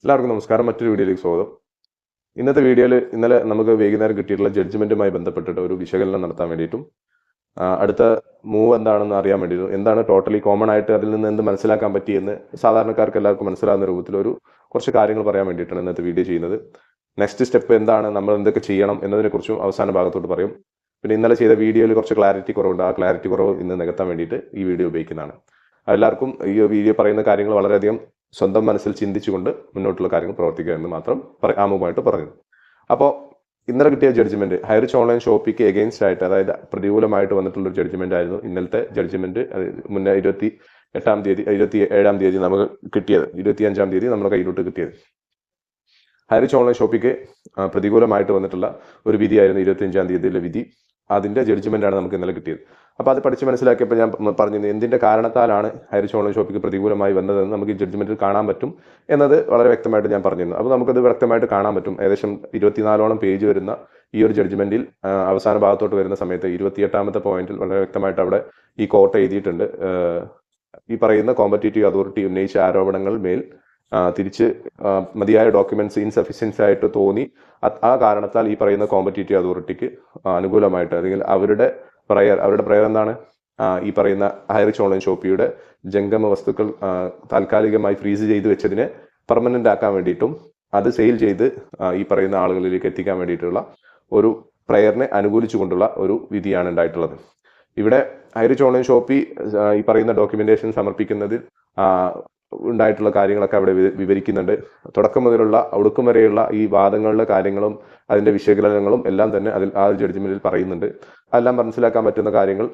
എല്ലാവർക്കും നമസ്കാരം. മറ്റൊരു വീഡിയോയിലേക്ക് സ്വാഗതം. ഇന്നത്തെ വീഡിയോയിൽ ഇന്നലെ നമുക്ക് വൈകുന്നേരം കിട്ടിയിട്ടുള്ള ജഡ്ജ്മെന്റുമായി ബന്ധപ്പെട്ടിട്ട് ഒരു വിശകലനം നടത്താൻ വേണ്ടിയിട്ടും അടുത്ത മൂവ് എന്താണെന്ന് അറിയാൻ വേണ്ടിയിട്ടും എന്താണ് ടോട്ടലി കോമൺ ആയിട്ട് അതിൽ നിന്ന് എന്ത് മനസ്സിലാക്കാൻ പറ്റിയെന്ന് സാധാരണക്കാർക്ക് എല്ലാവർക്കും മനസ്സിലാകുന്ന രൂപത്തിൽ കുറച്ച് കാര്യങ്ങൾ പറയാൻ വേണ്ടിയിട്ടാണ് ഇന്നത്തെ വീഡിയോ ചെയ്യുന്നത്. നെക്സ്റ്റ് സ്റ്റെപ്പ് എന്താണ്, നമ്മൾ എന്തൊക്കെ ചെയ്യണം എന്നതിനെക്കുറിച്ചും അവസാന ഭാഗത്തോട്ട് പറയും. പിന്നെ ഇന്നലെ ചെയ്ത വീഡിയോയിൽ കുറച്ച് ക്ലാരിറ്റി കുറവുണ്ട്. ആ ക്ലാരിറ്റി കുറവ് ഇന്ന് നികത്താൻ വേണ്ടിയിട്ട് ഈ വീഡിയോ ഉപയോഗിക്കുന്നതാണ്. എല്ലാവർക്കും ഈ വീഡിയോ പറയുന്ന കാര്യങ്ങൾ വളരെയധികം സ്വന്തം മനസ്സിൽ ചിന്തിച്ചുകൊണ്ട് മുന്നോട്ടുള്ള കാര്യങ്ങൾ പ്രവർത്തിക്കുക എന്ന് മാത്രം ആമുഖമായിട്ട് പറഞ്ഞു. അപ്പോൾ ഇന്നലെ കിട്ടിയ ജഡ്ജ്മെന്റ് ഹൈറിച്ച് ഓൺലൈൻ ഷോപ്പിക്ക് എഗെയിൻസ്റ്റ് ആയിട്ട്, അതായത് പ്രതികൂലമായിട്ട് വന്നിട്ടുള്ള ഒരു ജഡ്ജ്മെന്റ് ആയിരുന്നു ഇന്നലത്തെ ജഡ്ജ്മെന്റ്. മുന്നേ 27-ാം തീയതി നമുക്ക് കിട്ടിയത്, 25-ാം തീയതി നമ്മുടെ കയ്യിലോട്ട് കിട്ടിയത്. ഹൈറിച്ച് ഓൺലൈൻ ഷോപ്പിക്ക് പ്രതികൂലമായിട്ട് വന്നിട്ടുള്ള ഒരു വിധിയായിരുന്നു 25-ാം തീയതിയിലെ വിധി. അതിന്റെ ജഡ്ജ്മെന്റാണ് നമുക്ക് ഇന്നലെ കിട്ടിയത്. അപ്പോൾ അത് പഠിച്ച് മനസ്സിലാക്കിയപ്പോൾ ഞാൻ പറഞ്ഞിരുന്നു എന്തിന്റെ കാരണത്താലാണ് ഹൈറിച്ച് ഓൺലൈൻ ഷോപ്പിക്ക് പ്രതികൂലമായി വന്നതെന്ന് നമുക്ക് ഈ ജഡ്ജ്മെന്റിൽ കാണാൻ പറ്റും എന്നത് വളരെ വ്യക്തമായിട്ട് ഞാൻ പറഞ്ഞിരുന്നു. അപ്പോൾ നമുക്കത് വ്യക്തമായിട്ട് കാണാൻ പറ്റും. ഏകദേശം 24ഓളം പേജ് വരുന്ന ഈ ഒരു ജഡ്ജ്മെന്റിൽ അവസാന ഭാഗത്തോട്ട് വരുന്ന സമയത്ത് 28ാമത്തെ പോയിന്റിൽ വളരെ വ്യക്തമായിട്ട് അവിടെ ഈ കോർട്ട് എഴുതിയിട്ടുണ്ട്. ഈ പറയുന്ന കോമ്പറ്റീറ്റീവ് അതോറിറ്റി ഉന്നയിച്ച ആരോപണങ്ങൾ മേൽ തിരിച്ച് മതിയായ ഡോക്യുമെന്റ്സ് ഇൻസഫിഷ്യൻസ് ആയിട്ട് തോന്നി, ആ കാരണത്താൽ ഈ പറയുന്ന കോമ്പറ്റീറ്റീവ് അതോറിറ്റിക്ക് അനുകൂലമായിട്ട്, അല്ലെങ്കിൽ അവരുടെ പ്രയർ എന്താണ്, ഈ പറയുന്ന ഹൈറിച്ച് ഓൺലൈൻ ഷോപ്പിയുടെ ജംഗമ വസ്തുക്കൾ താൽക്കാലികമായി ഫ്രീസ് ചെയ്ത് വെച്ചതിനെ പെർമനന്റ് ആക്കാൻ വേണ്ടിയിട്ടും അത് സെയിൽ ചെയ്ത് ഈ പറയുന്ന ആളുകളിലേക്ക് എത്തിക്കാൻ വേണ്ടിയിട്ടുള്ള ഒരു പ്രയറിനെ അനുകൂലിച്ചുകൊണ്ടുള്ള ഒരു വിധിയാണ് ഉണ്ടായിട്ടുള്ളത്. ഇവിടെ ഹൈറിച്ച് ഓൺലൈൻ ഷോപ്പി ഈ പറയുന്ന ഡോക്യുമെന്റേഷൻ സമർപ്പിക്കുന്നതിൽ ഉണ്ടായിട്ടുള്ള കാര്യങ്ങളൊക്കെ അവിടെ വിവരിക്കുന്നുണ്ട്. തുടക്കം മുതലുള്ള ഒടുക്കം വരെയുള്ള ഈ വാദങ്ങളുടെ കാര്യങ്ങളും അതിന്റെ വിശകലനങ്ങളും എല്ലാം തന്നെ അതിൽ ആ ജഡ്ജ്മെന്റിൽ പറയുന്നുണ്ട്. അതെല്ലാം മനസ്സിലാക്കാൻ പറ്റുന്ന കാര്യങ്ങൾ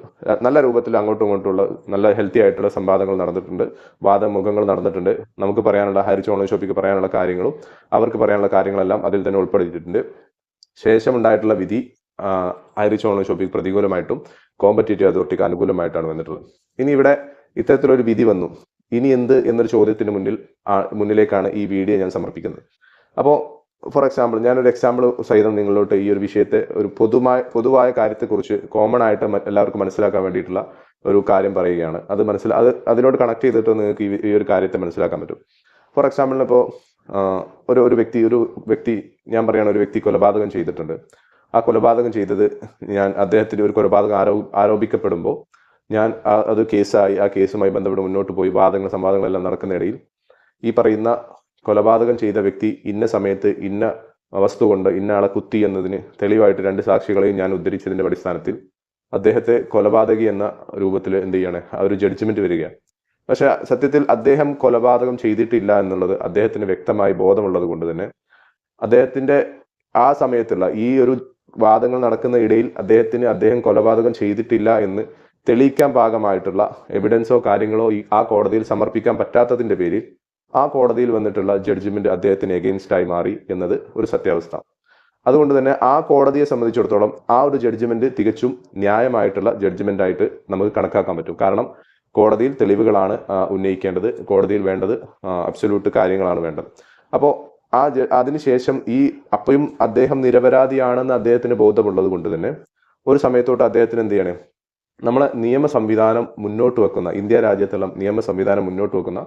നല്ല രൂപത്തിൽ അങ്ങോട്ടും ഇങ്ങോട്ടുള്ള നല്ല ഹെൽത്തി ആയിട്ടുള്ള സംവാദങ്ങൾ നടന്നിട്ടുണ്ട്, വാദമുഖങ്ങൾ നടന്നിട്ടുണ്ട്. നമുക്ക് പറയാനുള്ള ഹൈറിച്ച് ഓൺലൈൻ ഷോപ്പിക്ക് പറയാനുള്ള കാര്യങ്ങളും അവർക്ക് പറയാനുള്ള കാര്യങ്ങളെല്ലാം അതിൽ തന്നെ ഉൾപ്പെടുത്തിയിട്ടുണ്ട്. ശേഷം ഉണ്ടായിട്ടുള്ള വിധി ഹൈറിച്ച് ഓൺലൈൻ ഷോപ്പിക്ക് പ്രതികൂലമായിട്ടും കോമ്പറ്റീറ്റീവ് അതോറിറ്റിക്ക് അനുകൂലമായിട്ടാണ് വന്നിട്ടുള്ളത്. ഇനി ഇവിടെ ഇത്തരത്തിലൊരു വിധി വന്നു, ഇനി എന്ത് എന്നൊരു ചോദ്യത്തിന് മുന്നിലേക്കാണ് ഈ വീഡിയോ ഞാൻ സമർപ്പിക്കുന്നത്. അപ്പോൾ ഫോർ എക്സാമ്പിൾ, ഞാനൊരു എക്സാമ്പിൾ സഹിതം നിങ്ങളോട്ട് ഈ ഒരു വിഷയത്തെ ഒരു പൊതുവായ കാര്യത്തെക്കുറിച്ച് കോമൺ ആയിട്ട് എല്ലാവർക്കും മനസ്സിലാക്കാൻ വേണ്ടിയിട്ടുള്ള ഒരു കാര്യം പറയുകയാണ്. അതിനോട് കണക്ട് ചെയ്തിട്ട് നിങ്ങൾക്ക് ഈ ഒരു കാര്യത്തെ മനസ്സിലാക്കാൻ പറ്റും. ഫോർ എക്സാമ്പിളിന് ഇപ്പോൾ ഒരു വ്യക്തി ഞാൻ പറയുകയാണ്, ഒരു വ്യക്തി കൊലപാതകം ചെയ്തിട്ടുണ്ട്. ആ കൊലപാതകം ചെയ്തത് അദ്ദേഹത്തിന് ഒരു കൊലപാതകം ആരോപിക്കപ്പെടുമ്പോൾ ഞാൻ അത് കേസായി ആ കേസുമായി ബന്ധപ്പെട്ട് മുന്നോട്ട് പോയി സംവാദങ്ങളെല്ലാം നടക്കുന്നതിടയിൽ ഈ പറയുന്ന കൊലപാതകം ചെയ്ത വ്യക്തി ഇന്ന സമയത്ത് ഇന്ന വസ്തു കൊണ്ട് ഇന്ന ആളെ കുത്തി എന്നതിന് തെളിവായിട്ട് 2 സാക്ഷികളെയും ഞാൻ ഉദ്ധരിച്ചതിന്റെ അടിസ്ഥാനത്തിൽ അദ്ദേഹത്തെ കൊലപാതകി എന്ന രൂപത്തിൽ എന്ത് ചെയ്യാണ്, ആ ഒരു ജഡ്ജ്മെന്റ് വരികയാണ്. പക്ഷെ സത്യത്തിൽ അദ്ദേഹം കൊലപാതകം ചെയ്തിട്ടില്ല എന്നുള്ളത് അദ്ദേഹത്തിന് വ്യക്തമായി ബോധമുള്ളത് കൊണ്ട് തന്നെ അദ്ദേഹത്തിന്റെ ആ സമയത്തുള്ള ഈ ഒരു വാദങ്ങൾ നടക്കുന്ന ഇടയിൽ അദ്ദേഹം കൊലപാതകം ചെയ്തിട്ടില്ല എന്ന് തെളിയിക്കാൻ പാകമായിട്ടുള്ള എവിഡൻസോ കാര്യങ്ങളോ ആ കോടതിയിൽ സമർപ്പിക്കാൻ പറ്റാത്തതിന്റെ പേരിൽ ആ കോടതിയിൽ വന്നിട്ടുള്ള ജഡ്ജ്മെന്റ് അദ്ദേഹത്തിന് എഗെയിൻസ്റ്റായി മാറി എന്നത് ഒരു സത്യാവസ്ഥ. അതുകൊണ്ട് തന്നെ ആ കോടതിയെ സംബന്ധിച്ചിടത്തോളം ആ ഒരു ജഡ്ജ്മെന്റ് തികച്ചും ന്യായമായിട്ടുള്ള ജഡ്ജ്മെന്റ് ആയിട്ട് നമുക്ക് കണക്കാക്കാൻ പറ്റും. കാരണം കോടതിയിൽ തെളിവുകളാണ് ഉന്നയിക്കേണ്ടത്, കോടതിയിൽ വേണ്ടത് അബ്സല്യൂട്ട് കാര്യങ്ങളാണ് വേണ്ടത്. അപ്പോൾ അതിനുശേഷം അപ്പോഴും അദ്ദേഹം നിരപരാധിയാണെന്ന് അദ്ദേഹത്തിന് ബോധമുള്ളത് കൊണ്ട് തന്നെ ഒരു സമയത്തോട്ട് അദ്ദേഹത്തിന് എന്ത് ചെയ്യണേ, നമ്മളെ നിയമ സംവിധാനം മുന്നോട്ട് വെക്കുന്ന, ഇന്ത്യ രാജ്യത്തുള്ള നിയമ സംവിധാനം മുന്നോട്ട് വെക്കുന്ന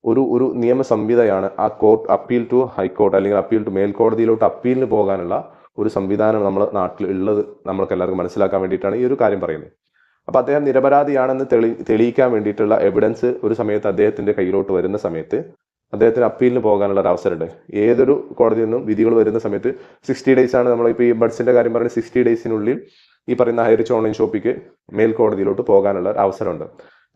ഒരു നിയമ സംഹിതയാണ് ആ കോർട്ട് അപ്പീൽ ടു ഹൈക്കോർട്ട് അല്ലെങ്കിൽ അപ്പീൽ ടു മേൽക്കോടതിയിലോട്ട് അപ്പീലിന് പോകാനുള്ള ഒരു സംവിധാനം നമ്മുടെ നാട്ടിൽ ഉള്ളത് നമ്മൾക്ക് എല്ലാവർക്കും മനസ്സിലാക്കാൻ വേണ്ടിയിട്ടാണ് ഈ ഒരു കാര്യം പറയുന്നത്. അപ്പോൾ അദ്ദേഹം നിരപരാധിയാണെന്ന് തെളിയിക്കാൻ വേണ്ടിയിട്ടുള്ള എവിഡൻസ് ഒരു സമയത്ത് അദ്ദേഹത്തിന്റെ കയ്യിലോട്ട് വരുന്ന സമയത്ത് അദ്ദേഹത്തിന് അപ്പീലിന് പോകാനുള്ള ഒരു അവസരമുണ്ട്. ഏതൊരു കോടതിയിൽ നിന്നും വിധികൾ വരുന്ന സമയത്ത് 60 days ആണ്. നമ്മളിപ്പോൾ ഈ ബഡ്സിന്റെ കാര്യം പറയുന്നത് 60 daysനുള്ളിൽ ഈ പറയുന്ന ഹൈറിച്ച് ഓൺലൈൻ ഷോപ്പിക്ക് മേൽക്കോടതിയിലോട്ട് പോകാനുള്ള ഒരു അവസരമുണ്ട്.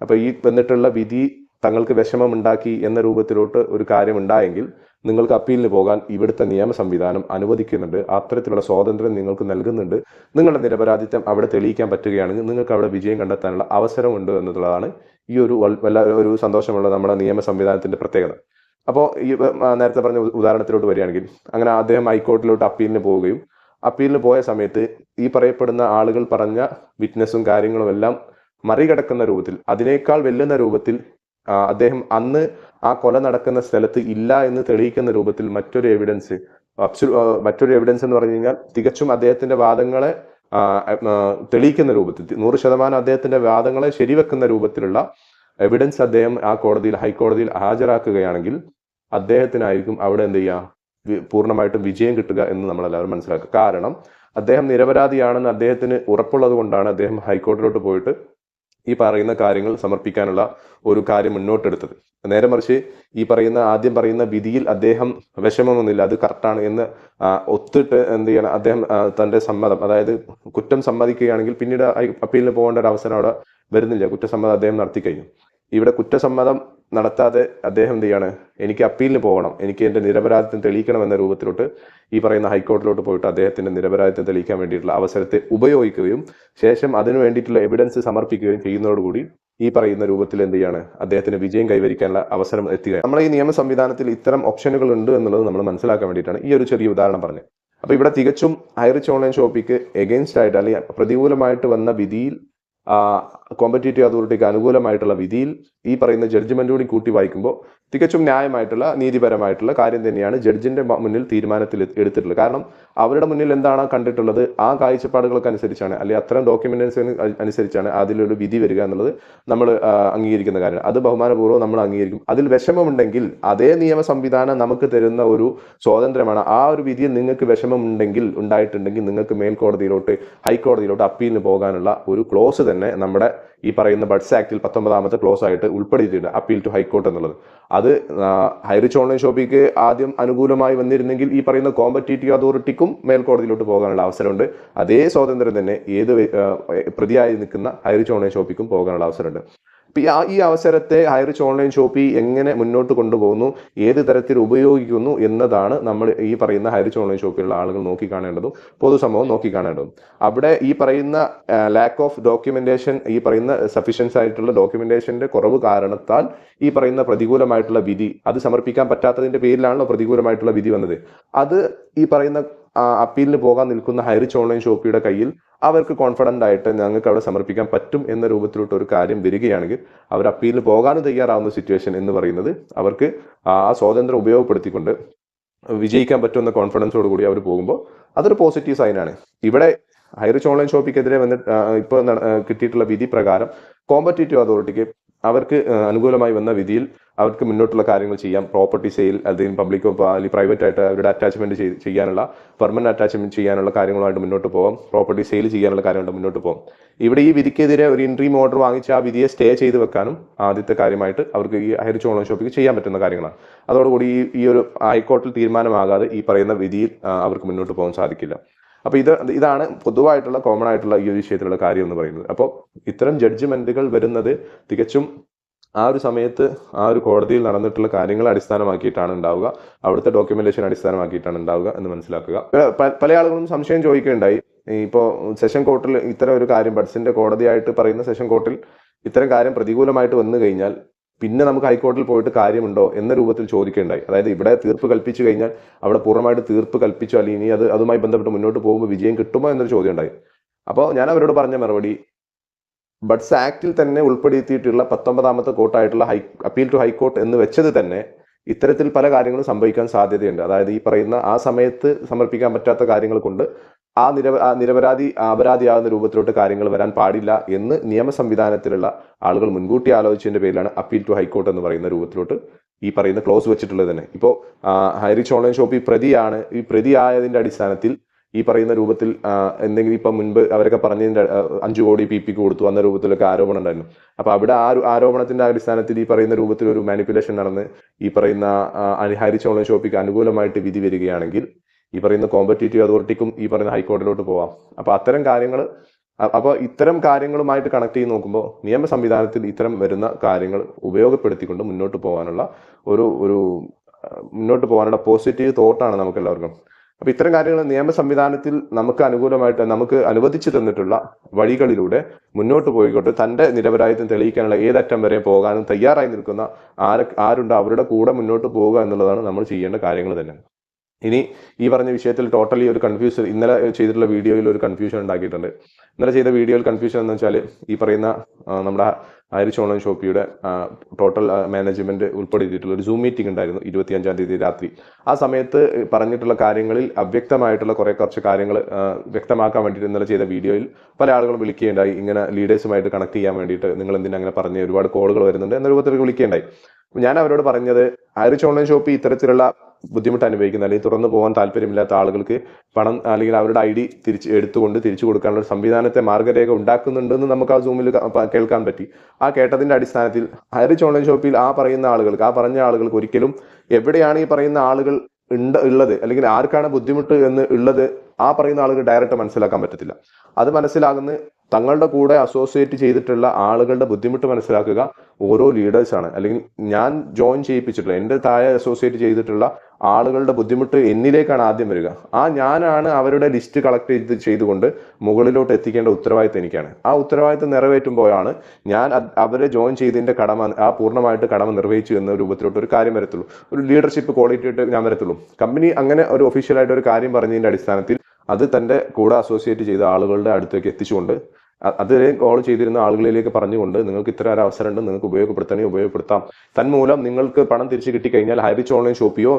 അപ്പോൾ ഈ വന്നിട്ടുള്ള വിധി തങ്ങൾക്ക് വിഷമമുണ്ടാക്കി എന്ന രൂപത്തിലോട്ട് ഒരു കാര്യം ഉണ്ടായെങ്കിൽ നിങ്ങൾക്ക് അപ്പീലിന് പോകാൻ ഇവിടുത്തെ നിയമ സംവിധാനം അനുവദിക്കുന്നുണ്ട്. അത്തരത്തിലുള്ള സ്വാതന്ത്ര്യം നിങ്ങൾക്ക് നൽകുന്നുണ്ട്. നിങ്ങളുടെ നിരപരാധിത്വം അവിടെ തെളിയിക്കാൻ പറ്റുകയാണെങ്കിൽ നിങ്ങൾക്ക് അവിടെ വിജയം കണ്ടെത്താനുള്ള അവസരമുണ്ട് എന്നുള്ളതാണ് ഈ ഒരു സന്തോഷമുള്ള നമ്മുടെ നിയമ സംവിധാനത്തിന്റെ പ്രത്യേകത. അപ്പോൾ ഈ നേരത്തെ പറഞ്ഞ ഉദാഹരണത്തിലോട്ട് വരികയാണെങ്കിൽ, അങ്ങനെ അദ്ദേഹം ഹൈക്കോടതിയിലോട്ട് അപ്പീലിന് പോവുകയും അപ്പീലിന് പോയ സമയത്ത് ഈ പറയപ്പെടുന്ന ആളുകൾ പറഞ്ഞ വിറ്റ്നസ്സും കാര്യങ്ങളും എല്ലാം മറികടക്കുന്ന രൂപത്തിൽ, അതിനേക്കാൾ വെല്ലുന്ന രൂപത്തിൽ അദ്ദേഹം അന്ന് ആ കൊല നടക്കുന്ന സ്ഥലത്ത് ഇല്ല എന്ന് തെളിയിക്കുന്ന രൂപത്തിൽ മറ്റൊരു എവിഡൻസ് എന്ന് പറഞ്ഞു കഴിഞ്ഞാൽ തികച്ചും അദ്ദേഹത്തിന്റെ വാദങ്ങളെ തെളിയിക്കുന്ന രൂപത്തിൽ 100% അദ്ദേഹത്തിന്റെ വാദങ്ങളെ ശരിവെക്കുന്ന രൂപത്തിലുള്ള എവിഡൻസ് അദ്ദേഹം ആ ഹൈക്കോടതിയിൽ ഹാജരാക്കുകയാണെങ്കിൽ അദ്ദേഹത്തിനായിരിക്കും അവിടെ എന്ത് ചെയ്യുക, പൂർണ്ണമായിട്ടും വിജയം കിട്ടുക എന്ന് നമ്മളെല്ലാവരും മനസ്സിലാക്കുക. കാരണം അദ്ദേഹം നിരപരാധിയാണെന്ന് അദ്ദേഹത്തിന് ഉറപ്പുള്ളത് കൊണ്ടാണ് അദ്ദേഹം ഹൈക്കോടതിയിലോട്ട് പോയിട്ട് ഈ പറയുന്ന കാര്യങ്ങൾ സമർപ്പിക്കാനുള്ള ഒരു കാര്യം മുന്നോട്ടെടുത്തത്. നേരെ മറിച്ച് ഈ ആദ്യം പറയുന്ന വിധിയിൽ അദ്ദേഹം വിഷമമൊന്നുമില്ല, അത് കറക്റ്റാണ് എന്ന് ഒത്തിട്ട് എന്ത് ചെയ്യണം, അദ്ദേഹം തന്റെ സമ്മതം, അതായത് കുറ്റം സമ്മതിക്കുകയാണെങ്കിൽ പിന്നീട് അപ്പീലിന് പോകേണ്ട ഒരു അവസരം അവിടെ വരുന്നില്ല. കുറ്റസമ്മതം അദ്ദേഹം നടത്തി കഴിഞ്ഞു. ഇവിടെ കുറ്റസമ്മതം നടത്താതെ അദ്ദേഹം എന്ത് ചെയ്യാണ്, എനിക്ക് അപ്പീലിന് പോകണം, എനിക്ക് എൻ്റെ നിരപരാധിത്വം തെളിയിക്കണം എന്ന രൂപത്തിലോട്ട് ഈ പറയുന്ന ഹൈക്കോടതിയിലോട്ട് പോയിട്ട് അദ്ദേഹത്തിന്റെ നിരപരാധിത്വം തെളിയിക്കാൻ വേണ്ടിയിട്ടുള്ള അവസരത്തെ ഉപയോഗിക്കുകയും ശേഷം അതിനു വേണ്ടിയിട്ടുള്ള എവിഡൻസ് സമർപ്പിക്കുകയും ചെയ്യുന്നതോടുകൂടി ഈ പറയുന്ന രൂപത്തിൽ എന്ത് ചെയ്യാണ്, അദ്ദേഹത്തിന് വിജയം കൈവരിക്കാനുള്ള അവസരം എത്തുക. നമ്മളെ ഈ നിയമ സംവിധാനത്തിൽ ഇത്തരം ഓപ്ഷനുകൾ ഉണ്ട് എന്നുള്ളത് നമ്മൾ മനസ്സിലാക്കാൻ വേണ്ടിയിട്ടാണ് ഈ ഒരു ചെറിയ ഉദാഹരണം പറഞ്ഞത്. അപ്പൊ ഇവിടെ തികച്ചും ഹൈറിച്ച് ഓൺലൈൻ ഷോപ്പിക്ക് എഗെയിൻസ്റ്റ് ആയിട്ട് അല്ലെങ്കിൽ പ്രതികൂലമായിട്ട് വന്ന വിധിയിൽ, കോമ്പറ്റേറ്റീവ് അതോറിറ്റിക്ക് അനുകൂലമായിട്ടുള്ള വിധിയിൽ ഈ പറയുന്ന ജഡ്ജ്മെന്റ് കൂടി കൂട്ടി വായിക്കുമ്പോൾ തികച്ചും ന്യായമായിട്ടുള്ള നീതിപരമായിട്ടുള്ള കാര്യം തന്നെയാണ് ജഡ്ജിന്റെ മുന്നിൽ തീരുമാനത്തിൽ എടുത്തിട്ടുള്ളത്. കാരണം അവരുടെ മുന്നിൽ എന്താണ് കണ്ടിട്ടുള്ളത്, ആ കാഴ്ചപ്പാടുകൾക്ക് അനുസരിച്ചാണ്, അല്ലെങ്കിൽ അത്തരം ഡോക്യുമെന്റേഴ്സിന് അനുസരിച്ചാണ് അതിലൊരു വിധി വരിക എന്നുള്ളത് നമ്മൾ അംഗീകരിക്കുന്ന കാര്യമാണ്. അത് ബഹുമാനപൂർവ്വം നമ്മൾ അംഗീകരിക്കും. അതിൽ വിഷമമുണ്ടെങ്കിൽ അതേ നിയമ സംവിധാനം നമുക്ക് തരുന്ന ഒരു സ്വാതന്ത്ര്യമാണ്. ആ ഒരു വിധിയിൽ നിങ്ങൾക്ക് വിഷമമുണ്ടെങ്കിൽ ഉണ്ടായിട്ടുണ്ടെങ്കിൽ നിങ്ങൾക്ക് മേൽക്കോടതിയിലോട്ട്, ഹൈക്കോടതിയിലോട്ട് അപ്പീലിന് പോകാനുള്ള ഒരു ക്ലോസ് തന്നെ നമ്മുടെ ഈ പറയുന്ന ബഡ്സ് ആക്ടിൽ 19ാമത്തെ ക്ലോസ് ആയിട്ട് ഉൾപ്പെടുത്തിയിട്ടുണ്ട്, അപ്പീൽ ടു ഹൈക്കോർട്ട് എന്നുള്ളത്. അത് ഹൈറിച്ച് ഓൺലൈൻ ഷോപ്പിക്ക് ആദ്യം അനുകൂലമായി വന്നിരുന്നെങ്കിൽ ഈ പറയുന്ന കോമ്പറ്റേറ്റീവ് അതോറിറ്റിക്കും മേൽക്കോടതിയിലോട്ട് പോകാനുള്ള അവസരമുണ്ട്. അതേ സ്വാതന്ത്ര്യം തന്നെ ഏത് പ്രതിയായി നിൽക്കുന്ന ഹൈറിച്ച് ഓൺലൈൻ ഷോപ്പിക്കും പോകാനുള്ള അവസരമുണ്ട്. ഈ അവസരത്തെ ഹൈറിച്ച് ഓൺലൈൻ ഷോപ്പി എങ്ങനെ മുന്നോട്ട് കൊണ്ടുപോകുന്നു, ഏത് തരത്തിൽ ഉപയോഗിക്കുന്നു എന്നതാണ് നമ്മൾ ഈ പറയുന്ന ഹൈറിച്ച് ഓൺലൈൻ ഷോപ്പിലുള്ള ആളുകൾ നോക്കിക്കാണേണ്ടതും പൊതുസമൂഹം നോക്കിക്കാണേണ്ടതും. അവിടെ ഈ പറയുന്ന ലാക്ക് ഓഫ് ഡോക്യുമെന്റേഷൻ, ഈ പറയുന്ന സഫീഷ്യൻസ് ആയിട്ടുള്ള ഡോക്യുമെന്റേഷന്റെ കുറവ് കാരണത്താൽ ഈ പറയുന്ന പ്രതികൂലമായിട്ടുള്ള വിധി, അത് സമർപ്പിക്കാൻ പറ്റാത്തതിന്റെ പേരിലാണല്ലോ പ്രതികൂലമായിട്ടുള്ള വിധി വന്നത്. അത് ഈ പറയുന്ന അപ്പീലിന് പോകാൻ നിൽക്കുന്ന ഹൈറിച്ച് ഓൺലൈൻ ഷോപ്പിയുടെ കയ്യിൽ അവർക്ക് കോൺഫിഡന്റ് ആയിട്ട് ഞങ്ങൾക്ക് അവിടെ സമർപ്പിക്കാൻ പറ്റും എന്ന രൂപത്തിലോട്ട് ഒരു കാര്യം വരികയാണെങ്കിൽ അവർ അപ്പീലിന് പോകാനും തയ്യാറാവുന്ന സിറ്റുവേഷൻ എന്ന് പറയുന്നത് അവർക്ക് ആ സ്വാതന്ത്ര്യം ഉപയോഗപ്പെടുത്തിക്കൊണ്ട് വിജയിക്കാൻ പറ്റുമെന്ന കോൺഫിഡൻസോട് കൂടി അവർ പോകുമ്പോൾ അതൊരു പോസിറ്റീവ് സൈനാണ്. ഇവിടെ ഹൈറിച്ച് ഓൺലൈൻ ഷോപ്പിക്കെതിരെ ഇപ്പോൾ കിട്ടിയിട്ടുള്ള വിധി പ്രകാരം കോമ്പറ്റേറ്റീവ് അതോറിറ്റിക്ക് അവർക്ക് അനുകൂലമായി വന്ന വിധിയിൽ അവർക്ക് മുന്നോട്ടുള്ള കാര്യങ്ങൾ ചെയ്യാം. പ്രോപ്പർട്ടി സെയിൽ, അല്ലെങ്കിൽ പബ്ലിക്കോ അല്ലെങ്കിൽ പ്രൈവറ്റ് ആയിട്ട് അവരുടെ അറ്റാച്ച്മെന്റ് ചെയ്യാനുള്ള, പെർമനന്റ് അറ്റാച്ച്മെന്റ് ചെയ്യാനുള്ള കാര്യങ്ങളുമായിട്ട് മുന്നോട്ട് പോകാം. പ്രോപ്പർട്ടി സെയിൽ ചെയ്യാനുള്ള കാര്യമായിട്ട് മുന്നോട്ട് പോകാം. ഇവിടെ ഈ വിധിക്കെതിരെ ഒരു ഇൻട്രീം ഓർഡർ വാങ്ങിച്ച് ആ വിധിയെ സ്റ്റേ ചെയ്ത് വെക്കാനും ആദ്യത്തെ കാര്യമായിട്ട് അവർക്ക് ഈ ഹൈറിച്ച് ഓൺലൈൻ ഷോപ്പിക്ക് ചെയ്യാൻ പറ്റുന്ന കാര്യങ്ങളാണ്. അതോടുകൂടി ഈ ഒരു ഹൈക്കോർട്ടിൽ തീരുമാനമാകാതെ ഈ പറയുന്ന വിധിയിൽ അവർക്ക് മുന്നോട്ട് പോകാൻ സാധിക്കില്ല. അപ്പൊ ഇതാണ് പൊതുവായിട്ടുള്ള കോമൺ ആയിട്ടുള്ള ഈ ഒരു വിഷയത്തിലുള്ള കാര്യം എന്ന് പറയുന്നത്. അപ്പോൾ ഇത്തരം ജഡ്ജ്മെന്റുകൾ വരുന്നത് തികച്ചും ആ ഒരു സമയത്ത് ആ ഒരു കോടതിയിൽ നടന്നിട്ടുള്ള കാര്യങ്ങളെ അടിസ്ഥാനമാക്കിയിട്ടാണ് ഉണ്ടാവുക, അവിടുത്തെ ഡോക്യുമെന്റേഷൻ അടിസ്ഥാനമാക്കിയിട്ടാണ് ഉണ്ടാവുക എന്ന് മനസ്സിലാക്കുക. പല ആളുകളും സംശയം ചോദിക്കുകയുണ്ടായി, ഇപ്പോൾ സെഷൻ കോർട്ടിൽ ഇത്തരം ഒരു കാര്യം, ബഡ്സിന്റെ കോടതിയായിട്ട് പറയുന്ന സെഷൻ കോർട്ടിൽ ഇത്തരം കാര്യം പ്രതികൂലമായിട്ട് വന്നു കഴിഞ്ഞാൽ പിന്നെ നമുക്ക് ഹൈക്കോടതിയിൽ പോയിട്ട് കാര്യമുണ്ടോ എന്ന രൂപത്തിൽ ചോദിക്കുകയുണ്ടായി. അതായത് ഇവിടെ തീർപ്പ് കൽപ്പിച്ചു കഴിഞ്ഞാൽ അവിടെ പൂർണ്ണമായിട്ട് തീർപ്പ് കൽപ്പിച്ചു, അല്ലെങ്കിൽ ഇനി അതുമായി ബന്ധപ്പെട്ട് മുന്നോട്ട് പോകുമ്പോൾ വിജയം കിട്ടുമോ എന്നൊരു ചോദ്യം ഉണ്ടായി. അപ്പോൾ ഞാൻ അവരോട് പറഞ്ഞ മറുപടി, ബഡ്സ് ആക്ടിൽ തന്നെ ഉൾപ്പെടുത്തിയിട്ടുള്ള 19ാമത്തെ കോർട്ടായിട്ടുള്ള അപ്പീൽ ടു ഹൈക്കോർട്ട് എന്ന് വെച്ചത് തന്നെ ഇത്തരത്തിൽ പല കാര്യങ്ങളും സംഭവിക്കാൻ സാധ്യതയുണ്ട്. അതായത് ഈ പറയുന്ന ആ സമയത്ത് സമർപ്പിക്കാൻ പറ്റാത്ത കാര്യങ്ങൾ കൊണ്ട് നിരപരാധി അപരാധിയാകുന്ന രൂപത്തിലോട്ട് കാര്യങ്ങൾ വരാൻ പാടില്ല എന്ന് നിയമ സംവിധാനത്തിലുള്ള ആളുകൾ മുൻകൂട്ടി ആലോചിച്ചതിന്റെ പേരിലാണ് അപ്പീൽ ടു ഹൈക്കോർട്ട് എന്ന് പറയുന്ന രൂപത്തിലോട്ട് ഈ പറയുന്ന ക്ലോസ് വെച്ചിട്ടുള്ളത് തന്നെ. ഇപ്പോൾ ഹൈറിച്ച് ഓൺലൈൻ ഷോപ്പ് ഈ പ്രതിയാണ്, ഈ പ്രതിയായതിന്റെ അടിസ്ഥാനത്തിൽ ഈ പറയുന്ന രൂപത്തിൽ എന്തെങ്കിലും ഇപ്പം മുൻപ് അവരൊക്കെ പറഞ്ഞതിന്റെ 5 കോടി PPക്ക് കൊടുത്തു അന്ന രൂപത്തിലൊക്കെ ആരോപണം ഉണ്ടായിരുന്നു. അപ്പൊ അവിടെ ആ ആരോപണത്തിന്റെ അടിസ്ഥാനത്തിൽ ഈ പറയുന്ന രൂപത്തിൽ ഒരു മാനിപ്പുലേഷൻ നടന്ന് ഈ പറയുന്ന ഹൈറിച്ച് ഓൺലൈൻ ഷോപ്പിക്ക് അനുകൂലമായിട്ട് വിധി വരികയാണെങ്കിൽ ഈ പറയുന്ന കോമ്പറ്റേറ്റീവ് അതോറിറ്റിക്കും ഈ പറയുന്ന ഹൈക്കോടതിയിലോട്ട് പോവാം. അപ്പൊ ഇത്തരം കാര്യങ്ങളുമായിട്ട് കണക്ട് ചെയ്ത് നോക്കുമ്പോൾ നിയമ സംവിധാനത്തിൽ ഇത്തരം വരുന്ന കാര്യങ്ങൾ ഉപയോഗപ്പെടുത്തിക്കൊണ്ട് മുന്നോട്ട് പോകാനുള്ള പോസിറ്റീവ് തോട്ടാണ് നമുക്ക് എല്ലാവർക്കും. അപ്പൊ ഇത്തരം കാര്യങ്ങൾ നിയമ സംവിധാനത്തിൽ നമുക്ക് അനുകൂലമായിട്ട് നമുക്ക് അനുവദിച്ചു തന്നിട്ടുള്ള വഴികളിലൂടെ മുന്നോട്ട് പോയിക്കൊണ്ട് തന്റെ നിരപരാധിത്വം തെളിയിക്കാനുള്ള ഏതറ്റം വരെ പോകാനും തയ്യാറായി നിൽക്കുന്ന ആരുണ്ടോ അവരുടെ കൂടെ മുന്നോട്ട് പോവുക എന്നുള്ളതാണ് നമ്മൾ ചെയ്യേണ്ട കാര്യങ്ങൾ തന്നെ. ഇനി ഈ പറഞ്ഞ വിഷയത്തിൽ ടോട്ടലി ഒരു കൺഫ്യൂഷൻ ഇന്നലെ ചെയ്തിട്ടുള്ള വീഡിയോയിൽ ഒരു കൺഫ്യൂഷൻ ഉണ്ടാക്കിയിട്ടുണ്ട്. ഇന്നലെ ചെയ്ത വീഡിയോയിൽ കൺഫ്യൂഷൻ എന്ന് വെച്ചാൽ ഈ പറയുന്ന നമ്മുടെ ഐറിഷ് ഓൺലൈൻ ഷോപ്പിയുടെ ടോട്ടൽ മാനേജ്മെന്റ് ഉൾപ്പെടുത്തിയിട്ടുള്ള ഒരു സൂം മീറ്റിംഗ് ഉണ്ടായിരുന്നു 25-ാം തീയതി രാത്രി. ആ സമയത്ത് പറഞ്ഞിട്ടുള്ള കാര്യങ്ങളിൽ അവ്യക്തമായിട്ടുള്ള കുറച്ച് കാര്യങ്ങൾ വ്യക്തമാക്കാൻ വേണ്ടിയിട്ട് ഇന്നലെ ചെയ്ത വീഡിയോയിൽ പല ആളുകളും വിളിക്കുകയുണ്ടായി. ഇങ്ങനെ ലീഡേഴ്സുമായിട്ട് കണക്ട് ചെയ്യാൻ വേണ്ടിയിട്ട് നിങ്ങൾ എന്തിനാ അങ്ങനെ പറഞ്ഞ് ഒരുപാട് കോളുകൾ വരുന്നുണ്ട് എന്ന രൂപത്തിൽ വിളിക്കുകയുണ്ടായി. ഞാൻ അവരോട് പറഞ്ഞത് ഐറിഷ് ഓൺലൈൻ ഷോപ്പ് ഇത്തരത്തിലുള്ള ബുദ്ധിമുട്ട് അനുഭവിക്കുന്ന അല്ലെങ്കിൽ തുറന്നു പോകാൻ താല്പര്യമില്ലാത്ത ആളുകൾക്ക് പണം അല്ലെങ്കിൽ അവരുടെ ID എടുത്തുകൊണ്ട് തിരിച്ചു കൊടുക്കാനുള്ള സംവിധാനത്തെ മാർഗ്ഗരേഖ ഉണ്ടാക്കുന്നുണ്ടെന്ന് നമുക്ക് ആ സൂമിൽ കേൾക്കാൻ പറ്റി. ആ കേട്ടതിന്റെ അടിസ്ഥാനത്തിൽ ഐറിഷ് ഓൺലൈൻ ഷോപ്പിൽ ആ പറഞ്ഞ ആളുകൾക്ക് ഒരിക്കലും എവിടെയാണ് ഈ പറയുന്ന ആളുകൾ ഉള്ളത് അല്ലെങ്കിൽ ആർക്കാണ് ബുദ്ധിമുട്ട് എന്ന് ഉള്ളത് ആ പറയുന്ന ആളുകൾ ഡയറക്റ്റ് മനസ്സിലാക്കാൻ പറ്റത്തില്ല. അത് മനസ്സിലാകുന്ന തങ്ങളുടെ കൂടെ അസോസിയേറ്റ് ചെയ്തിട്ടുള്ള ആളുകളുടെ ബുദ്ധിമുട്ട് മനസ്സിലാക്കുക ഓരോ ലീഡേഴ്സാണ്. അല്ലെങ്കിൽ ഞാൻ ജോയിൻ ചെയ്യിപ്പിച്ചിട്ടുള്ള എൻ്റെ താഴെ അസോസിയേറ്റ് ചെയ്തിട്ടുള്ള ആളുകളുടെ ബുദ്ധിമുട്ട് എന്നിലേക്കാണ് ആദ്യം വരിക. ഞാനാണ് അവരുടെ ലിസ്റ്റ് കളക്ട് ചെയ്തുകൊണ്ട് മുകളിലോട്ട് എത്തിക്കേണ്ട ഉത്തരവാദിത്തം എനിക്കാണ്. ആ ഉത്തരവാദിത്തം നിറവേറ്റുമ്പോഴാണ് ഞാൻ അവരെ ജോയിൻ ചെയ്തതിൻ്റെ പൂർണ്ണമായിട്ട് കടമ നിർവഹിച്ചു എന്ന രൂപത്തിലോട്ട് ഒരു കാര്യം വരത്തുള്ളൂ, ഒരു ലീഡർഷിപ്പ് ക്വാളിറ്റി ആയിട്ട് ഞാൻ വരത്തുള്ളൂ. കമ്പനി അങ്ങനെ ഒരു ഒഫീഷ്യലായിട്ട് ഒരു കാര്യം പറഞ്ഞതിൻ്റെ അടിസ്ഥാനത്തിൽ അത് തൻ്റെ കൂടെ അസോസിയേറ്റ് ചെയ്ത ആളുകളുടെ അടുത്തേക്ക് എത്തിച്ചുകൊണ്ട് അതുവരെ കോൾ ചെയ്തിരുന്ന ആളുകളിലേക്ക് പറഞ്ഞുകൊണ്ട് നിങ്ങൾക്ക് ഇത്ര ഒരു അവസരമുണ്ട്, നിങ്ങൾക്ക് ഉപയോഗപ്പെടുത്താം. തന്മൂലം നിങ്ങൾക്ക് പണം തിരിച്ചു കിട്ടിക്കഴിഞ്ഞാൽ ഐറിഷ് ഓൺലൈൻ ഷോപ്പിയോ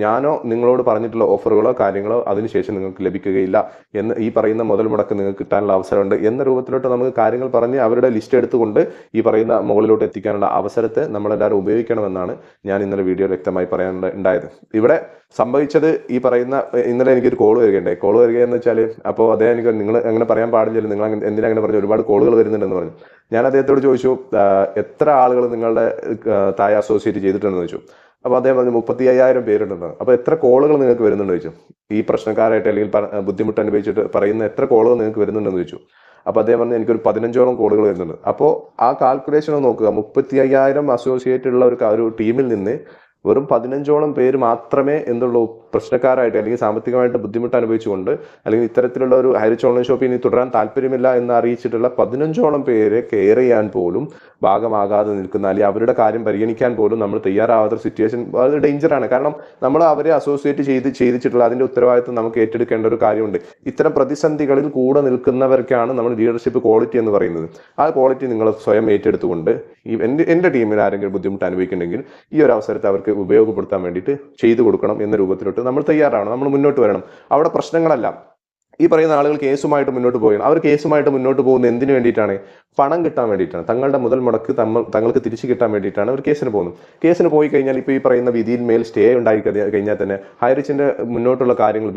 ഞാനോ നിങ്ങളോട് പറഞ്ഞിട്ടുള്ള ഓഫറുകളോ കാര്യങ്ങളോ അതിനുശേഷം നിങ്ങൾക്ക് ലഭിക്കുകയില്ല എന്ന് ഈ പറയുന്ന മുതൽ മുടക്ക് നിങ്ങൾക്ക് കിട്ടാനുള്ള അവസരമുണ്ട് എന്ന രൂപത്തിലോട്ട് നമുക്ക് കാര്യങ്ങൾ പറഞ്ഞ് അവരുടെ ലിസ്റ്റ് എടുത്തുകൊണ്ട് ഈ പറയുന്ന മുകളിലോട്ട് എത്തിക്കാനുള്ള അവസരത്തെ നമ്മളെല്ലാവരും ഉപയോഗിക്കണമെന്നാണ് ഞാൻ ഇന്നലെ വീഡിയോയിൽ വ്യക്തമായി പറയാനുണ്ടായത്. ഇവിടെ സംഭവിച്ചത് ഈ പറയുന്ന ഇന്നലെ എനിക്കൊരു കോൾ വരികയെന്ന് വെച്ചാൽ അപ്പോൾ അദ്ദേഹം എനിക്ക് നിങ്ങൾ അങ്ങനെ പറയാൻ പാടില്ല, നിങ്ങൾ എന്തിനാ അങ്ങനെ പറഞ്ഞു, ഒരുപാട് കോളുകൾ വരുന്നുണ്ടെന്ന് പറഞ്ഞു. ഞാൻ അദ്ദേഹത്തോട് ചോദിച്ചു എത്ര ആളുകൾ നിങ്ങളുടെ താഴെ അസോസിയേറ്റ് ചെയ്തിട്ടുണ്ടെന്ന് ചോദിച്ചു. അപ്പോൾ അദ്ദേഹം പറഞ്ഞു 35,000 പേരുണ്ടെന്ന്. അപ്പോൾ എത്ര കോളുകൾ നിങ്ങൾക്ക് വരുന്നുണ്ട് ചോദിച്ചു, ഈ പ്രശ്നക്കാരായിട്ട് അല്ലെങ്കിൽ ബുദ്ധിമുട്ട് അനുഭവിച്ചിട്ട് പറയുന്ന എത്ര കോളുകൾ നിങ്ങൾക്ക് വരുന്നുണ്ടെന്ന് ചോദിച്ചു. അപ്പോൾ അദ്ദേഹം പറഞ്ഞു എനിക്കൊരു 15ഓളം കോളുകൾ വരുന്നുണ്ട്. അപ്പോൾ ആ കാൽക്കുലേഷൻ നോക്കുക, 35,000 അസോസിയേറ്റ് ഉള്ള ഒരു ടീമിൽ നിന്ന് വെറും 15ഓളം പേര് മാത്രമേ എന്തുള്ളൂ പ്രശ്നക്കാരായിട്ട് അല്ലെങ്കിൽ സാമ്പത്തികമായിട്ട് ബുദ്ധിമുട്ട് അനുഭവിച്ചുകൊണ്ട് അല്ലെങ്കിൽ ഇത്തരത്തിലുള്ള ഒരു ഐറിഷ് ഓൺലൈൻ ഷോപ്പിൽ ഇനി തുടരാൻ താല്പര്യമില്ല എന്ന് അറിയിച്ചിട്ടുള്ള 15ഓളം പേരെ കെയർ ചെയ്യാൻ പോലും ഭാഗമാകാതെ നിൽക്കുന്ന അല്ലെങ്കിൽ അവരുടെ കാര്യം പരിഗണിക്കാൻ പോലും നമ്മൾ തയ്യാറാവാത്ത സിറ്റുവേഷൻ അത് ഡേഞ്ചറാണ്. കാരണം നമ്മൾ അവരെ അസോസിയേറ്റ് ചെയ്തിട്ടുള്ള അതിൻ്റെ ഉത്തരവാദിത്വം നമുക്ക് ഏറ്റെടുക്കേണ്ട ഒരു കാര്യമുണ്ട്. ഇത്തരം പ്രതിസന്ധികളിൽ കൂടെ നിൽക്കുന്നവർക്കാണ് നമ്മൾ ലീഡർഷിപ്പ് ക്വാളിറ്റി എന്ന് പറയുന്നത്. ആ ക്വാളിറ്റി നിങ്ങൾ സ്വയം ഏറ്റെടുത്തുകൊണ്ട് എൻ്റെ ടീമിൽ ആരെങ്കിലും ബുദ്ധിമുട്ട് അനുഭവിക്കുന്നുണ്ടെങ്കിൽ ഈ ഒരു അവസരത്തെ അവർക്ക് ഉപയോഗപ്പെടുത്താൻ വേണ്ടിയിട്ട് ചെയ്തു കൊടുക്കണം എന്ന രൂപത്തിലോട്ട് നമ്മൾ തയ്യാറാണ്, നമ്മൾ മുന്നോട്ട് വരണം. അവിടെ പ്രശ്നങ്ങളല്ല, ഈ പറയുന്ന ആളുകൾ കേസുമായിട്ട് മുന്നോട്ട് പോവുകയാണ്. അവർ കേസുമായിട്ട് മുന്നോട്ട് പോകുന്നത് എന്തിനു വേണ്ടിയിട്ടാണ്? പണം കിട്ടാൻ വേണ്ടിയിട്ടാണ്. തങ്ങളുടെ മുതൽ മുടക്ക് തങ്ങൾക്ക് തിരിച്ചു കിട്ടാൻ വേണ്ടിയിട്ടാണ് അവർ കേസിന് പോകുന്നത്. കേസിന് പോയി കഴിഞ്ഞാൽ ഇപ്പോൾ ഈ പറയുന്ന വിധിയിൽ മേൽ സ്റ്റേ ഉണ്ടായി കഴിഞ്ഞാൽ തന്നെ ഐറിഷിന്റെ മുന്നോട്ടുള്ള കാര്യങ്ങൾ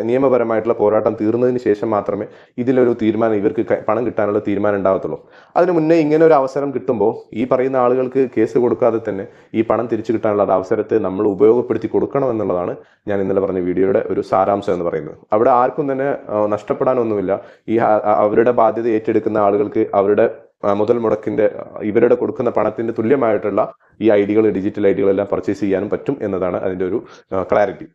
നിയമപരമായിട്ടുള്ള പോരാട്ടം തീർന്നതിന് ശേഷം മാത്രമേ ഇതിലൊരു തീരുമാനം ഇവർക്ക് പണം കിട്ടാനുള്ള തീരുമാനം ഉണ്ടാകത്തുള്ളൂ. അതിന് മുന്നേ ഇങ്ങനെ ഒരു അവസരം കിട്ടുമ്പോൾ ഈ പറയുന്ന ആളുകൾക്ക് കേസ് കൊടുക്കാതെ തന്നെ ഈ പണം തിരിച്ചു കിട്ടാനുള്ള അവസരത്തെ നമ്മൾ ഉപയോഗപ്പെടുത്തി കൊടുക്കണം എന്നുള്ളതാണ് ഞാൻ ഇന്നലെ പറഞ്ഞ വീഡിയോയുടെ ഒരു സാരാംശം എന്ന് പറയുന്നത്. അവിടെ ആർക്കും തന്നെ നഷ്ടപ്പെടാനൊന്നുമില്ല. ഈ അവരുടെ ബാധ്യത ഏറ്റെടുക്കുന്ന ആളുകൾക്ക് അവരുടെ മുതൽ മുടക്കിന്റെ ഇവരുടെ കൊടുക്കുന്ന പണത്തിന്റെ തുല്യമായിട്ടുള്ള ഈ ഡിജിറ്റൽ ഐഡികളെല്ലാം പർച്ചേസ് ചെയ്യാനും പറ്റും എന്നതാണ് അതിൻ്റെ ഒരു ക്ലാരിറ്റി.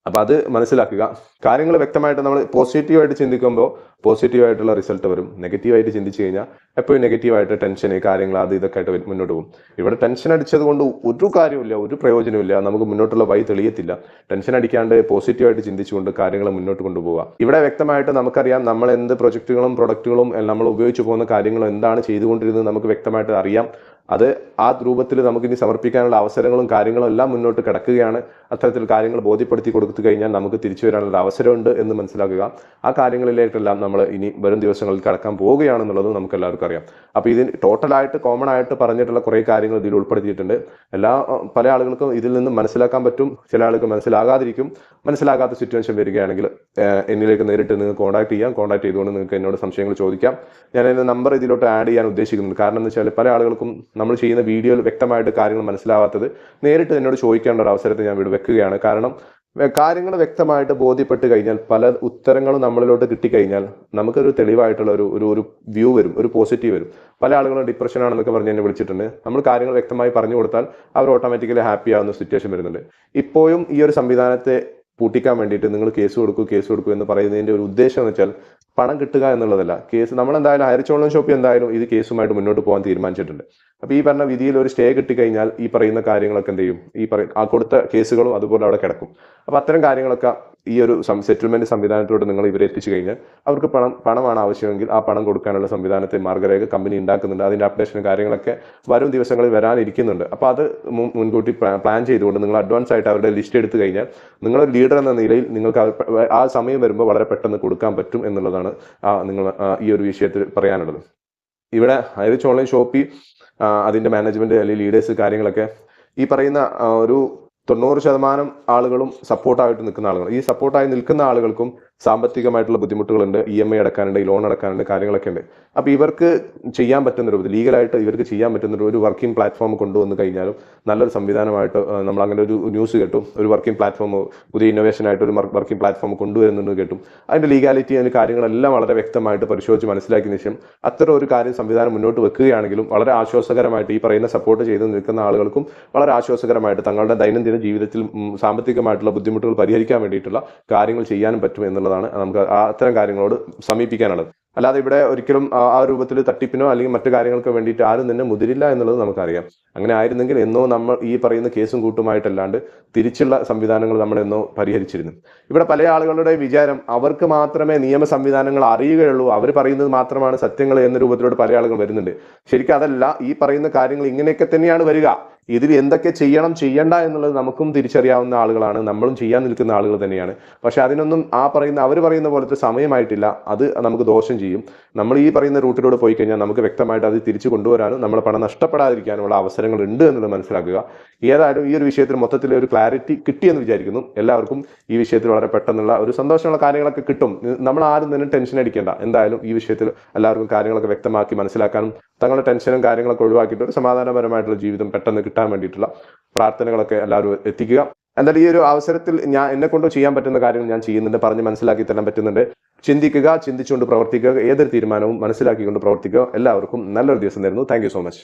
അപ്പോൾ അത് മനസ്സിലാക്കുക. കാര്യങ്ങൾ വ്യക്തമായിട്ട് നമ്മൾ പോസിറ്റീവായിട്ട് ചിന്തിക്കുമ്പോൾ പോസിറ്റീവായിട്ടുള്ള റിസൾട്ട് വരും. നെഗറ്റീവായിട്ട് ചിന്തിച്ചു കഴിഞ്ഞാൽ എപ്പോഴും നെഗറ്റീവായിട്ട് ടെൻഷന് കാര്യങ്ങൾ ഇതൊക്കെ ആയിട്ട് മുന്നോട്ട് പോകും. ഇവിടെ ടെൻഷൻ അടിച്ചത് കൊണ്ട് ഒരു കാര്യമില്ല, ഒരു പ്രയോജനമില്ല, നമുക്ക് മുന്നോട്ടുള്ള വഴി തെളിയത്തില്ല. ടെൻഷൻ അടിക്കാണ്ട് പോസിറ്റീവായിട്ട് ചിന്തിച്ചുകൊണ്ട് കാര്യങ്ങൾ മുന്നോട്ട് കൊണ്ടുപോകുക. ഇവിടെ വ്യക്തമായിട്ട് നമുക്കറിയാം നമ്മൾ എന്ത് പ്രൊജക്റ്റുകളും പ്രൊഡക്റ്റുകളും നമ്മൾ ഉപയോഗിച്ച് പോകുന്ന കാര്യങ്ങളും എന്താണ് ചെയ്തുകൊണ്ടിരുന്നത് നമുക്ക് വ്യക്തമായിട്ട് അറിയാം. അത് ആ രൂപത്തിൽ നമുക്കിനി സമർപ്പിക്കാനുള്ള അവസരങ്ങളും കാര്യങ്ങളും എല്ലാം മുന്നോട്ട് കിടക്കുകയാണ്. അത്തരത്തിൽ കാര്യങ്ങൾ ബോധ്യപ്പെടുത്തി കൊടുത്തു കഴിഞ്ഞാൽ നമുക്ക് തിരിച്ചു വരാനുള്ള അവസരമുണ്ട് എന്ന് മനസ്സിലാക്കുക. ആ കാര്യങ്ങളിലേക്കെല്ലാം നമ്മൾ ഇനി വരും ദിവസങ്ങളിൽ കടക്കാൻ പോവുകയാണെന്നുള്ളത് നമുക്ക് എല്ലാവർക്കും അറിയാം. അപ്പോൾ ഇതിന് ടോട്ടലായിട്ട് കോമൺ ആയിട്ട് പറഞ്ഞിട്ടുള്ള കുറേ കാര്യങ്ങൾ ഇതിൽ ഉൾപ്പെടുത്തിയിട്ടുണ്ട്. പല ആളുകൾക്കും ഇതിൽ നിന്നും മനസ്സിലാക്കാൻ പറ്റും, ചില ആളുകൾക്ക് മനസ്സിലാകാത്ത സിറ്റുവേഷൻ വരികയാണെങ്കിൽ എന്നിലേക്ക് നേരിട്ട് നിങ്ങൾക്ക് കോൺടാക്ട് ചെയ്തുകൊണ്ട് നിങ്ങൾക്ക് എന്നോട് സംശയങ്ങൾ ചോദിക്കാം. ഞാൻ എൻ്റെ നമ്പർ ഇതിലോട്ട് ആഡ് ചെയ്യാൻ ഉദ്ദേശിക്കുന്നുണ്ട്. കാരണം എന്ന് വെച്ചാൽ പല ആളുകൾക്കും നമ്മൾ ചെയ്യുന്ന വീഡിയോയിൽ വ്യക്തമായിട്ട് കാര്യങ്ങൾ മനസ്സിലാവാത്തത് നേരിട്ട് എന്നോട് ചോദിക്കേണ്ട ഒരു അവസരത്തെ ഞാൻ ഇവിടെ വെക്കുകയാണ്. കാരണം കാര്യങ്ങൾ വ്യക്തമായിട്ട് ബോധ്യപ്പെട്ട് കഴിഞ്ഞാൽ പല ഉത്തരങ്ങളും നമ്മളിലോട്ട് കിട്ടിക്കഴിഞ്ഞാൽ നമുക്കൊരു തെളിവായിട്ടുള്ള ഒരു വ്യൂ വരും, ഒരു പോസിറ്റീവ് വരും. പല ആളുകളും ഡിപ്രഷൻ ആണെന്നൊക്കെ പറഞ്ഞ് എന്നെ വിളിച്ചിട്ടുണ്ട്. നമ്മൾ കാര്യങ്ങൾ വ്യക്തമായി പറഞ്ഞു കൊടുത്താൽ അവർ ഓട്ടോമാറ്റിക്കലി ഹാപ്പി ആവുന്ന സിറ്റുവേഷൻ വരുന്നുണ്ട്. ഇപ്പോഴും ഈ ഒരു സംവിധാനത്തെ പൂട്ടിക്കാൻ വേണ്ടിയിട്ട് നിങ്ങൾ കേസ് കൊടുക്കൂ എന്ന് പറയുന്നതിൻ്റെ ഒരു ഉദ്ദേശം എന്ന് വെച്ചാൽ പണം കിട്ടുക എന്നുള്ളതല്ല. നമ്മളെന്തായാലും ഐറിഷ് ഓൺലൈൻ ഷോപ്പിൽ എന്തായാലും ഇത് കേസുമായിട്ട് മുന്നോട്ട് പോകാൻ തീരുമാനിച്ചിട്ടുണ്ട്. അപ്പോൾ ഈ പറഞ്ഞ വിധിയിൽ ഒരു സ്റ്റേ കിട്ടിക്കഴിഞ്ഞാൽ ഈ പറയുന്ന കാര്യങ്ങളൊക്കെ എന്ത് ചെയ്യും, ആ കൊടുത്ത കേസുകളും അതുപോലെ അവിടെ കിടക്കും. അപ്പോൾ അത്തരം കാര്യങ്ങളൊക്കെ ഈ ഒരു സെറ്റിൽമെന്റ് സംവിധാനത്തിലൂടെ നിങ്ങൾ ഇവരെ എത്തിച്ചു കഴിഞ്ഞാൽ അവർക്ക് പണമാണ് ആവശ്യമെങ്കിൽ ആ പണം കൊടുക്കാനുള്ള സംവിധാനത്തെ മാർഗ്ഗരേഖ കമ്പനി ഉണ്ടാക്കുന്നുണ്ട്. അതിന്റെ അപ്ഡേഷനും കാര്യങ്ങളൊക്കെ വരും ദിവസങ്ങളിൽ വരാനിരിക്കുന്നുണ്ട്. അപ്പോൾ അത് മുൻകൂട്ടി പ്ലാൻ ചെയ്തുകൊണ്ട് നിങ്ങൾ അഡ്വാൻസ് ആയിട്ട് അവരുടെ ലിസ്റ്റ് എടുത്തു കഴിഞ്ഞാൽ നിങ്ങളൊരു ലീഡർ എന്ന നിലയിൽ നിങ്ങൾക്ക് ആ സമയം വരുമ്പോൾ വളരെ പെട്ടെന്ന് കൊടുക്കാൻ പറ്റും എന്നുള്ളതാണ് നിങ്ങൾ ഈ ഒരു വിഷയത്തിൽ പറയാനുള്ളത്. ഇവിടെ ഐറിച്ച് ഓൺലൈൻ ഷോപ്പിൽ അതിന്റെ മാനേജ്മെന്റ് അല്ലെങ്കിൽ ലീഡേഴ്സ് കാര്യങ്ങളൊക്കെ ഈ പറയുന്ന ഒരു 90% ആളുകളും സപ്പോർട്ടായിട്ട് നിൽക്കുന്ന ആളുകൾ. ഈ സപ്പോർട്ടായി നിൽക്കുന്ന ആളുകൾക്കും സാമ്പത്തികമായിട്ടുള്ള ബുദ്ധിമുട്ടുകളുണ്ട്, EMI അടക്കാനുണ്ട്, ലോൺ അടക്കാനുണ്ട്, കാര്യങ്ങളൊക്കെ ഉണ്ട്. അപ്പോൾ ഇവർക്ക് ചെയ്യാൻ പറ്റുന്ന രൂപത്തിൽ ലീഗലായിട്ട് ഇവർക്ക് ചെയ്യാൻ പറ്റുന്ന ഒരു വർക്കിംഗ് പ്ലാറ്റ്ഫോം കൊണ്ടുവന്ന് കഴിഞ്ഞാലും നല്ലൊരു സംവിധാനമായിട്ട് നമ്മൾ അങ്ങനെ ഒരു ന്യൂസ് കേട്ടു. ഒരു വർക്കിംഗ് പ്ലാറ്റ്ഫോം, പുതിയ ഇന്നോവേഷൻ ആയിട്ട് ഒരു വർക്കിംഗ് പ്ലാറ്റ്ഫോം കൊണ്ടുവരുന്നുണ്ട് കേട്ടു. അതിന്റെ ലീഗാലിറ്റി, അതിന്റെ കാര്യങ്ങളെല്ലാം വളരെ വ്യക്തമായിട്ട് പരിശോധിച്ച് മനസ്സിലാക്കിയ ശേഷം അത്തരം ഒരു കാര്യം സംവിധാനം മുന്നോട്ട് വെക്കുകയാണെങ്കിലും വളരെ ആശ്വാസകരമായിട്ട് ഈ പറയുന്ന സപ്പോർട്ട് ചെയ്ത് നിൽക്കുന്ന ആളുകൾക്കും വളരെ ആശ്വാസകരമായിട്ട് തങ്ങളുടെ ദൈനംദിന ജീവിതത്തിൽ സാമ്പത്തികമായിട്ടുള്ള ബുദ്ധിമുട്ടുകൾ പരിഹരിക്കാൻ വേണ്ടിയിട്ടുള്ള കാര്യങ്ങൾ ചെയ്യാനും പറ്റും എന്നുള്ളതാണ് നമുക്ക് അത്തരം കാര്യങ്ങളോട് സമീപിക്കാനുള്ളത്. അല്ലാതെ ഇവിടെ ഒരിക്കലും ആ രൂപത്തിൽ തട്ടിപ്പിനോ അല്ലെങ്കിൽ മറ്റു കാര്യങ്ങൾക്ക് വേണ്ടിയിട്ട് ആരും തന്നെ മുതിരില്ല എന്നുള്ളത് നമുക്കറിയാം. അങ്ങനെ ആയിരുന്നെങ്കിൽ എന്നോ നമ്മൾ ഈ പറയുന്ന കേസും കൂട്ടുമായിട്ടല്ലാണ്ട് തിരിച്ചുള്ള സംവിധാനങ്ങൾ നമ്മൾ എന്നോ പരിഹരിച്ചിരുന്നു. ഇവിടെ പല ആളുകളുടെ വിചാരം അവർക്ക് മാത്രമേ നിയമ സംവിധാനങ്ങൾ അറിയുകയുള്ളൂ, അവർ പറയുന്നത് മാത്രമാണ് സത്യങ്ങൾ എന്ന രൂപത്തിലോട് പല ആളുകൾ വരുന്നുണ്ട്. ശരിക്കും അതല്ല, ഈ പറയുന്ന കാര്യങ്ങൾ ഇങ്ങനെയൊക്കെ തന്നെയാണ് വരിക. ഇതിൽ എന്തൊക്കെ ചെയ്യണം ചെയ്യണ്ട എന്നുള്ളത് നമുക്കും തിരിച്ചറിയാവുന്ന ആളുകളാണ്, നമ്മളും ചെയ്യാൻ നിൽക്കുന്ന ആളുകൾ തന്നെയാണ്. പക്ഷെ അതിനൊന്നും അവർ പറയുന്ന പോലത്തെ സമയമായിട്ടില്ല. അത് നമുക്ക് ദോഷം ചെയ്യും. നമ്മൾ ഈ പറയുന്ന റൂട്ടിലൂടെ പോയി കഴിഞ്ഞാൽ നമുക്ക് വ്യക്തമായിട്ട് അത് തിരിച്ചു കൊണ്ടുവരാനും നമ്മളെ പണം നഷ്ടപ്പെടാതിരിക്കാനുള്ള അവസരങ്ങൾ ഉണ്ട് എന്നുള്ളത് മനസ്സിലാക്കുക. ഏതായാലും ഈ ഒരു വിഷയത്തിൽ മൊത്തത്തിൽ ഒരു ക്ലാരിറ്റി കിട്ടിയെന്ന് വിചാരിക്കുന്നു. എല്ലാവർക്കും ഈ വിഷയത്തിൽ വളരെ പെട്ടെന്നുള്ള ഒരു സന്തോഷമുള്ള കാര്യങ്ങളൊക്കെ കിട്ടും. നമ്മൾ ആരും തന്നെ ടെൻഷൻ അടിക്കേണ്ട. എന്തായാലും ഈ വിഷയത്തിൽ എല്ലാവർക്കും കാര്യങ്ങളൊക്കെ വ്യക്തമാക്കി മനസ്സിലാക്കാനും തങ്ങളുടെ ടെൻഷനും കാര്യങ്ങളൊക്കെ ഒഴിവാക്കിയിട്ട് ഒരു സമാധാനപരമായിട്ടുള്ള ജീവിതം പെട്ടെന്ന് കിട്ടാൻ വേണ്ടിയിട്ടുള്ള പ്രാർത്ഥനകളൊക്കെ എല്ലാവരും എത്തിക്കുക. എന്തായാലും ഈ ഒരു അവസരത്തിൽ എന്നെ കൊണ്ട് ചെയ്യാൻ പറ്റുന്ന കാര്യങ്ങൾ ഞാൻ ചെയ്യുന്നുണ്ട്, പറഞ്ഞ് മനസ്സിലാക്കി തരാൻ പറ്റുന്നുണ്ട്. ചിന്തിക്കുക, ചിന്തിച്ചുകൊണ്ട് പ്രവർത്തിക്കുക, ഏതൊരു തീരുമാനവും മനസ്സിലാക്കിക്കൊണ്ട് പ്രവർത്തിക്കുക. എല്ലാവർക്കും നല്ലൊരു ദിവസം തരുന്നു. Thank you so much.